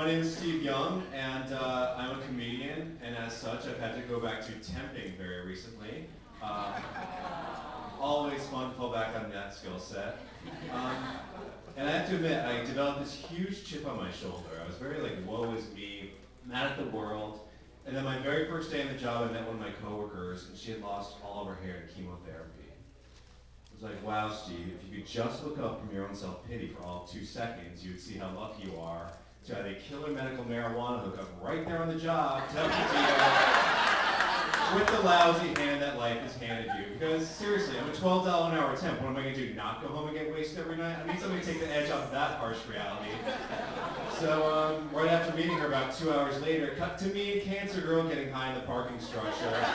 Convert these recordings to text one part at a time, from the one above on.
My name is Steve Young, and I'm a comedian, and as such, I've had to go back to temping very recently. Uh, Always fun to fall back on that skill set. Um, and I have to admit, I developed this huge chip on my shoulder. I was very like, woe is me, mad at the world. And then my very first day on the job, I met one of my coworkers, and she had lost all of her hair to chemotherapy. It was like, wow, Steve, if you could just look up from your own self-pity for all of 2 seconds, you would see how lucky you are to have a killer medical marijuana hookup right there on the job to help you deal with the lousy hand that life has handed you. Because seriously, I'm a $12 an hour temp. What am I going to do, not go home and get wasted every night? I need somebody to take the edge off that harsh reality. So right after meeting her about 2 hours later, cut to me, cancer girl, getting high in the parking structure.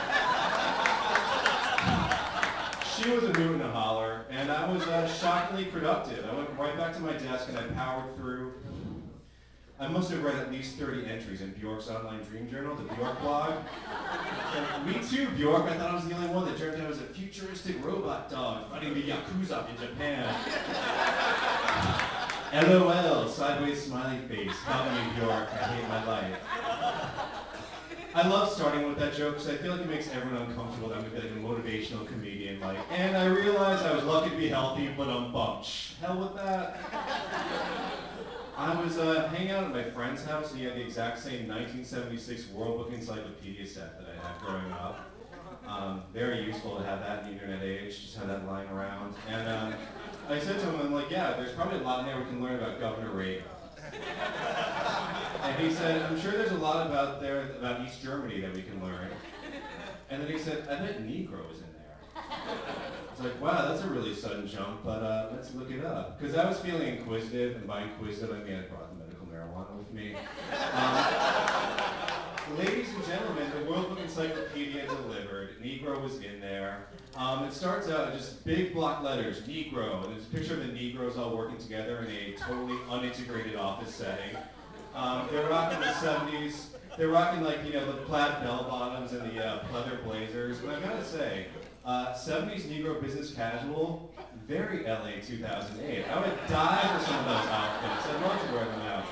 She was a hoot and a holler, and I was shockingly productive. I went right back to my desk and I powered through. I must have read at least 30 entries in Bjork's online dream journal, the Bjork blog. And me too, Bjork. I thought I was the only one that turned out I was a futuristic robot dog fighting the Yakuza in Japan. LOL, sideways smiley face. Help me, Bjork. I hate my life. I love starting with that joke because I feel like it makes everyone uncomfortable that I'm going to be like a motivational comedian. Like, and I realized I was lucky to be healthy, but I'm bummed. Hell with that. I was hanging out at my friend's house, and he had the exact same 1976 World Book Encyclopedia set that I had growing up. Very useful to have that in the internet age, just have that lying around. And I said to him, I'm like, yeah, there's probably a lot in there we can learn about Governor Reagan. And he said, I'm sure there's a lot about East Germany that we can learn. And then he said, I bet Negro is in there. It's like, wow, that's a really sudden jump, but let's look it up. Because I was feeling inquisitive, and by inquisitive, I mean I brought the medical marijuana with me. Ladies and gentlemen, the World Book Encyclopedia delivered. Negro was in there. It starts out just big block letters, Negro, and there's a picture of the Negroes all working together in a totally unintegrated office setting. They're rocking the 70s. They're rocking like, you know, the plaid bell bottoms and the pleather blazers. But I gotta say, 70s Negro business casual, very LA 2008. I would die for some of those outfits. I'd love to wear them out.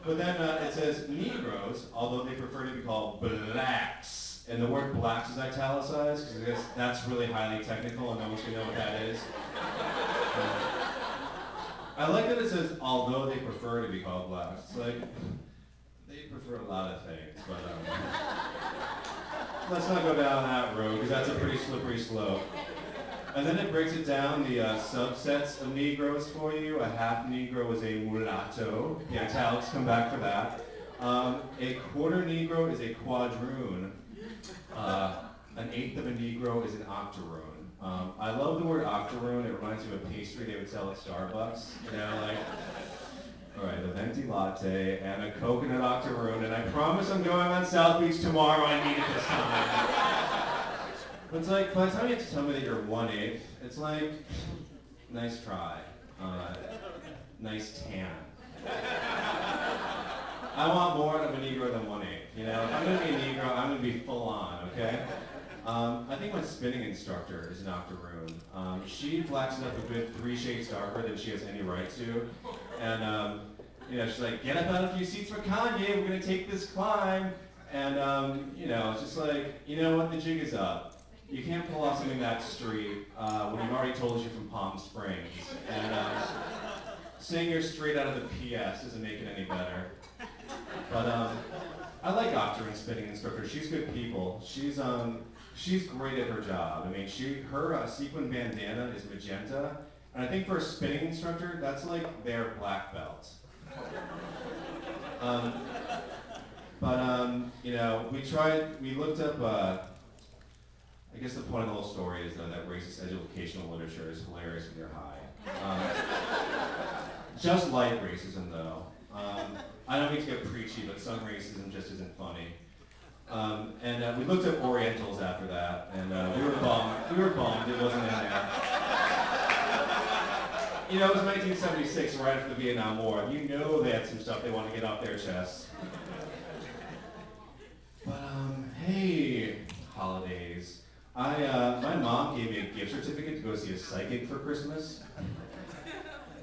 But then it says Negroes, although they prefer to be called blacks. And the word blacks is italicized, because I guess that's really highly technical and no one's gonna know what that is. I like that it says, although they prefer to be called blacks. It's like, they prefer a lot of things, but let's not go down that road, because that's a pretty slippery slope. And then it breaks it down, the subsets of Negroes for you. A half Negro is a mulatto. The italics come back for that. A quarter Negro is a quadroon. An eighth of a Negro is an octoroon. I love the word octoroon. It reminds me of a pastry they would sell at Starbucks. You know, like, all right, a venti latte and a coconut octoroon, and I promise I'm going on South Beach tomorrow. I need it this time. But it's like, by the time you have to tell me that you're 1/8, it's like, nice try. Nice tan. I want more of a Negro than 1/8. You know, if I'm going to be a Negro, I'm going to be full on, okay? I think my spinning instructor is an octoroon. She blacks it up a good 3 shades darker than she has any right to. And, you know, she's like, get up out of your seats for Kanye, we're going to take this climb. And, you know, it's just like, you know what, the jig is up. You can't pull off something that street when you've already told you from Palm Springs. And saying you're straight out of the PS doesn't make it any better. But I like octoroon spinning instructor. She's good people. She's great at her job. I mean, her sequin bandana is magenta, and I think for a spinning instructor, that's like their black belt. You know, we looked up, I guess the point of the whole story is that racist educational literature is hilarious when you're high. Just light racism, though. I don't mean to get preachy, but some racism just isn't funny. We looked at Orientals after that, and we were bummed. It wasn't in there. You know, it was 1976, right after the Vietnam War. You know they had some stuff they wanted to get off their chests. But hey, holidays. My mom gave me a gift certificate to go see a psychic for Christmas.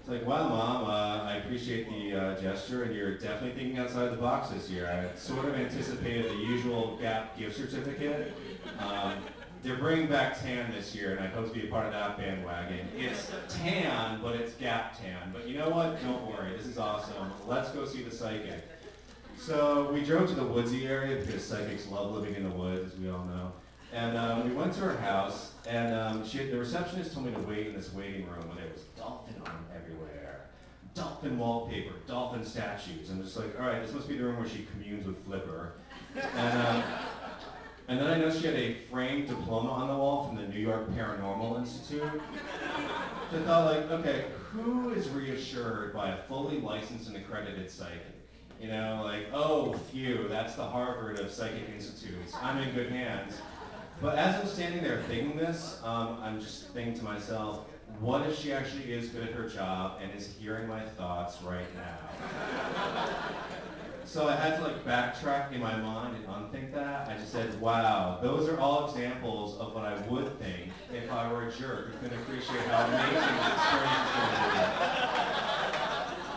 It's like, wow, Mom, I appreciate the gesture, and you're definitely thinking outside the box this year. I sort of anticipated the usual Gap gift certificate. They're bringing back tan this year, and I hope to be a part of that bandwagon. It's tan, but it's Gap tan. But you know what? Don't worry. This is awesome. Let's go see the psychic. So we drove to the woodsy area because psychics love living in the woods, as we all know. And we went to her house, and the receptionist told me to wait in this waiting room where there was dolphin art everywhere. Dolphin wallpaper, dolphin statues. I'm just like, all right, this must be the room where she communes with Flipper. And then I noticed she had a framed diploma on the wall from the New York Paranormal Institute. So I thought, like, okay, who is reassured by a fully licensed and accredited psychic? You know, like, oh, phew, that's the Harvard of psychic institutes. I'm in good hands. But as I'm standing there thinking this, I'm just thinking to myself, what if she actually is good at her job and is hearing my thoughts right now? So I had to like backtrack in my mind and unthink that. I just said, wow, those are all examples of what I would think if I were a jerk who couldn't appreciate how amazing this experience is going to be.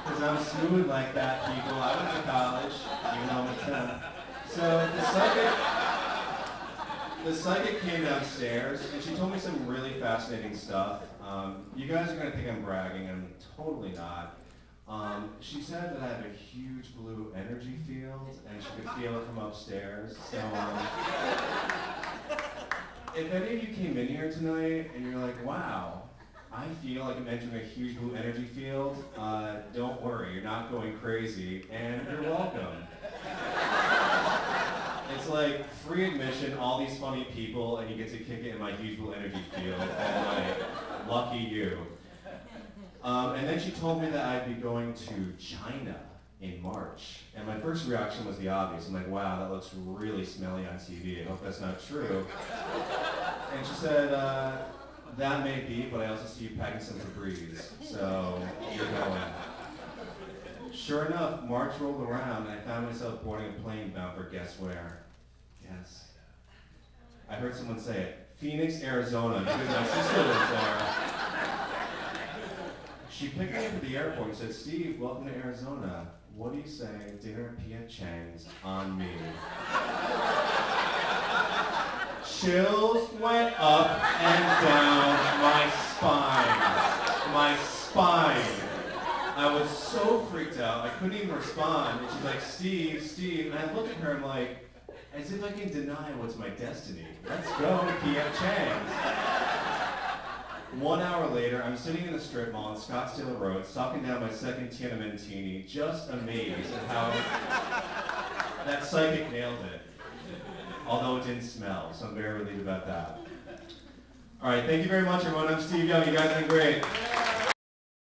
Because I'm smooth like that, people. I went to college, even though I'm a 10. So the psychic came downstairs, and she told me some really fascinating stuff. You guys are going to think I'm bragging. I'm totally not. She said that I have a huge blue energy field, and she could feel it from upstairs. So, if any of you came in here tonight and you're like, wow, I feel like I'm entering a huge blue energy field, don't worry, you're not going crazy, and you're welcome. It's like free admission, all these funny people, and you get to kick it in my huge blue energy field, and like, lucky you. And then she told me that I'd be going to China in March. And my first reaction was the obvious. I'm like, wow, that looks really smelly on TV. I hope that's not true. And she said, that may be, but I also see you packing some Febreze. So you're going. Sure enough, March rolled around, and I found myself boarding a plane bound for guess where? Guess. I heard someone say it. Phoenix, Arizona, because my sister lives there. She picked me up at the airport and said, Steve, welcome to Arizona. What do you say, dinner at Pia Chang's on me? Chills went up and down my spine. My spine. I was so freaked out, I couldn't even respond. And she's like, Steve, Steve. And I looked at her and like, as if I can deny what's my destiny. Let's go to Pia Chang's. 1 hour later, I'm sitting in the strip mall in Scottsdale Road, sucking down my second Tiananmen, just amazed at how that psychic nailed it. Although it didn't smell, so I'm very relieved about that. All right, thank you very much, everyone. I'm Steve Young. You guys have been great.